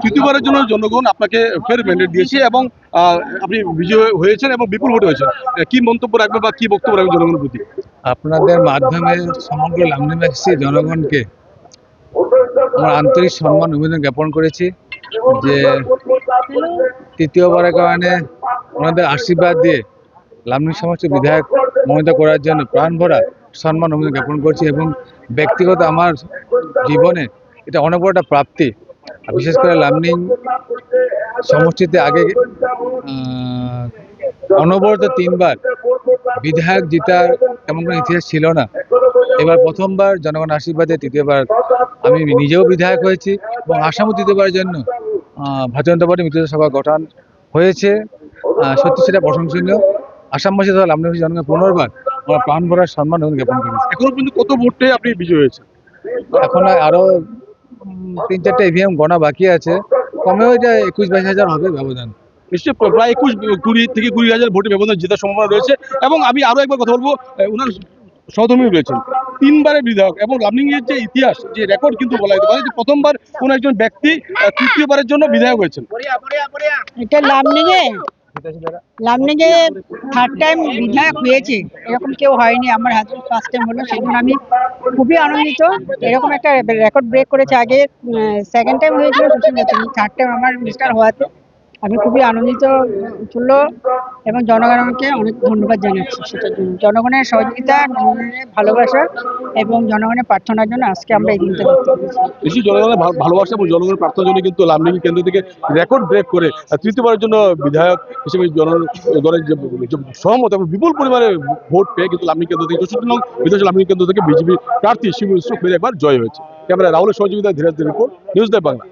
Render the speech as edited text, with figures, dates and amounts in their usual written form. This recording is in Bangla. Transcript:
তৃতীয়বারের জন্য জনগণ আপনাকে ফের ম্যান্ডেট দিয়েছে এবং আপনি বিজয় হয়েছেন এবং বিপুল ভোটে হয়েছেন। কি মন্তব্য রাখবেন বা কি বক্তব্য রাখবেন জনগণের প্রতি? আপনাদের মাধ্যমে সমগ্র লামডিংবাসী জনগণকে আমার আন্তরিক সম্মান অভিনন্দন জ্ঞাপন করেছি যে তৃতীয়বারের কারণে ওনাদের আশীর্বাদ দিয়ে লামডিং সমষ্টির বিধায়ক মনোনীত করার জন্য প্রাণ ভরা সম্মান অভিনন্দন জ্ঞাপন করছি এবং ব্যক্তিগত আমার জীবনে এটা অনেক বড় একটা প্রাপ্তি। বিশেষ করে লামডিং সমষ্টিতে আগে অনবরত 3বার বিধায়ক জেতার তেমন কোনো ইতিহাস ছিল না। এবার প্রথমবার জনগণ আশীর্বাদে তৃতীয়বার আমি নিজেও বিধায়ক হয়েছি এবং আসামও তৃতীয়বারের জন্য ভারতীয় জনতা পার্টি মিত্র সভা গঠন হয়েছে। সত্যি সেটা প্রশংসনীয়। আসামবাসী তথা লামডিংবাসী জনগণ পুনর্বার আমার প্রাণ ভরার সম্মান জ্ঞাপন করেছে। এখনো কিন্তু কত ভোটে আপনি বিজয় হয়েছেন? এখন আরও 3-4টা ইভিএম গণা বাকি আছে, কমেও এটা 21-22 হাজার হবে ব্যবধান। নিশ্চয়ই প্রায় 21 থেকে 20 হাজার ভোটের ব্যবধান জেতার সম্ভাবনা রয়েছে। এবং আমি আরো একবার কথা বলবো, ওনার সহধর্মী রয়েছেন 3বারের বিধায়ক এবং লামডিং এর যে ইতিহাস, যে রেকর্ড কিন্তু বলা যেতে পারে যে প্রথমবার কোন একজন ব্যক্তি তৃতীয়বারের জন্য বিধায়ক হয়েছেন। এটা লামডিং এ 3rd টাইম বিধায়ক হয়েছে, এরকম কেউ হয়নি। আমার হাজবেন্ড 1st টাইম হলো, সেই জন্য আমি খুবই আনন্দিত। এরকম একটা রেকর্ড ব্রেক করেছে। আগে 2nd টাইম হয়েছিল, 3rd টাইম আমার মিস্টার হওয়াতে আমি খুবই আনন্দিত তুললো এবং জনগণকে অনেক ধন্যবাদ জানাচ্ছি সেটার জন্য। জনগণের সহযোগিতা, জনগণের ভালোবাসা এবং জনগণের প্রার্থনার জন্য আজকে আমরা এই দিনটা করতে পেরেছি। নিশ্চয়ই জনগণের ভালোবাসা এবং জনগণের প্রার্থনার জন্য কিন্তু লামডিং কেন্দ্র থেকে রেকর্ড ব্রেক করে তৃতীয়বারের জন্য বিধায়ক হিসেবে জনগণের যে সহমত এবং বিপুল পরিমাণে ভোট পেয়ে কিন্তু লামডিং কেন্দ্র থেকে 64 নং বিধানসভা লামডিং কেন্দ্র থেকে বিজেপি প্রার্থী শিবু ইউসুফ ফের একবার জয় হয়েছে। ক্যামেরা রাহুলের সহযোগিতায় Dhiraj report, news day Bangla.